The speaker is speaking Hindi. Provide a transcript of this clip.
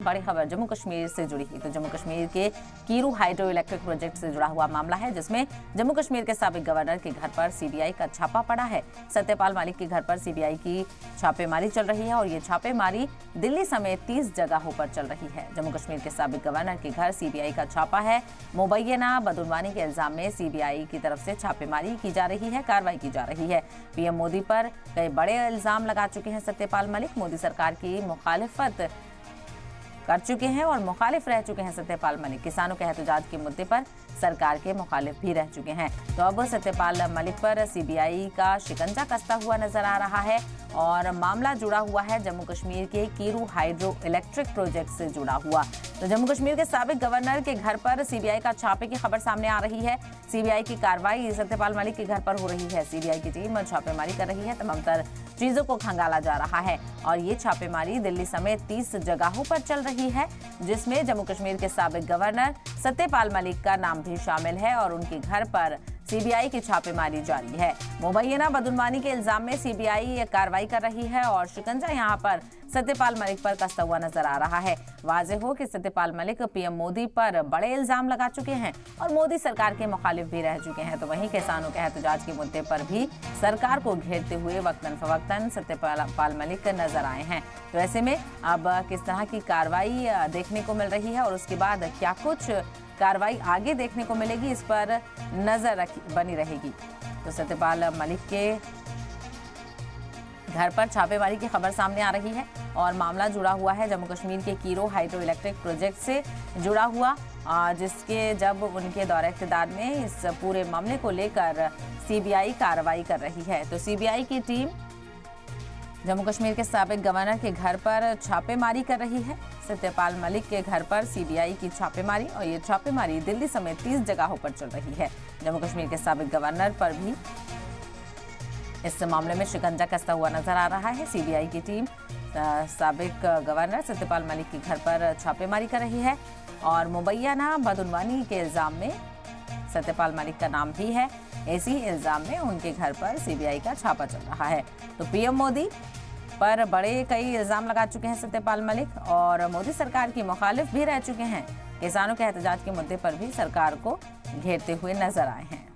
बड़ी खबर जम्मू कश्मीर से जुड़ी है। तो जम्मू कश्मीर के कीरू हाइड्रो इलेक्ट्रिक प्रोजेक्ट से जुड़ा हुआ मामला है, जिसमें जम्मू कश्मीर के साबिक गवर्नर के घर पर सीबीआई का छापा पड़ा है। सत्यपाल मलिक के घर पर सीबीआई की छापेमारी चल रही है और ये छापेमारी दिल्ली समेत 30 जगहों पर चल रही है। जम्मू कश्मीर के साबिक गवर्नर के घर सीबीआई का छापा है। मुबैना बदउनवानी के इल्जाम में सीबीआई की तरफ से छापेमारी की जा रही है, कार्रवाई की जा रही है। पीएम मोदी पर कई बड़े इल्जाम लगा चुके हैं सत्यपाल मलिक। मोदी सरकार की मुखालिफत कर चुके हैं और मुखालिफ रह चुके हैं सत्यपाल मलिक। किसानों के एहतजाज के मुद्दे पर सरकार के मुखालिफ भी रह चुके हैं। तो अब सत्यपाल मलिक पर सीबीआई का शिकंजा कसता हुआ नजर आ रहा है और मामला जुड़ा हुआ है जम्मू कश्मीर के कीरू हाइड्रो इलेक्ट्रिक प्रोजेक्ट से जुड़ा हुआ। तो जम्मू कश्मीर के साबिक गवर्नर के घर पर सीबीआई का छापे की खबर सामने आ रही है। सीबीआई की कार्रवाई सत्यपाल मलिक के घर पर हो रही है। सीबीआई की टीम छापेमारी कर रही है, तमाम तर चीजों को खंगाला जा रहा है और ये छापेमारी दिल्ली समेत 30 जगहों पर चल रही है, जिसमें जम्मू कश्मीर के साबिक गवर्नर सत्यपाल मलिक का नाम भी शामिल है और उनके घर पर सीबीआई की छापेमारी जारी है। मुबैना बदउनवानी के इल्जाम में सीबीआई कार्रवाई कर रही है और शिकंजा यहां पर सत्यपाल मलिक पर कसता हुआ नजर आ रहा है। वाज़ेह हो कि सत्यपाल मलिक पीएम मोदी पर बड़े इल्जाम लगा चुके हैं और मोदी सरकार के मुखालिफ भी रह चुके हैं। तो वहीं किसानों के एहतजाज के मुद्दे पर भी सरकार को घेरते हुए वक्तन फवक्तन सत्यपाल मलिक नजर आए हैं। तो ऐसे में अब किस तरह की कार्रवाई देखने को मिल रही है और उसके बाद क्या कुछ कार्रवाई आगे देखने को मिलेगी, इस पर नजर बनी रहेगी। तो सत्यपाल मलिक के घर पर छापेमारी की खबर सामने आ रही है और मामला जुड़ा हुआ है जम्मू कश्मीर के कीरो हाइड्रो इलेक्ट्रिक प्रोजेक्ट से जुड़ा हुआ, जिसके जब उनके दौरे इक़्तिदार में इस पूरे मामले को लेकर सीबीआई कार्रवाई कर रही है। तो सीबीआई की टीम जम्मू कश्मीर के साबिक गवर्नर के घर पर छापेमारी कर रही है। सत्यपाल मलिक के घर पर सीबीआई की छापेमारी और ये छापेमारी दिल्ली समेत 30 जगहों पर चल रही है। जम्मू कश्मीर के साबिक गवर्नर पर भी इस मामले में शिकंजा कसता हुआ नजर आ रहा है। सीबीआई की टीम साबिक गवर्नर सत्यपाल मलिक के घर पर छापेमारी कर रही है और मुबैना बदउनवानी के इल्जाम में सत्यपाल मलिक का नाम भी है। इसी इल्जाम में उनके घर पर सीबीआई का छापा चल रहा है। तो पीएम मोदी पर बड़े कई इल्जाम लगा चुके हैं सत्यपाल मलिक और मोदी सरकार की मुखालिफ भी रह चुके हैं। किसानों के एहतजाज के मुद्दे पर भी सरकार को घेरते हुए नजर आए हैं।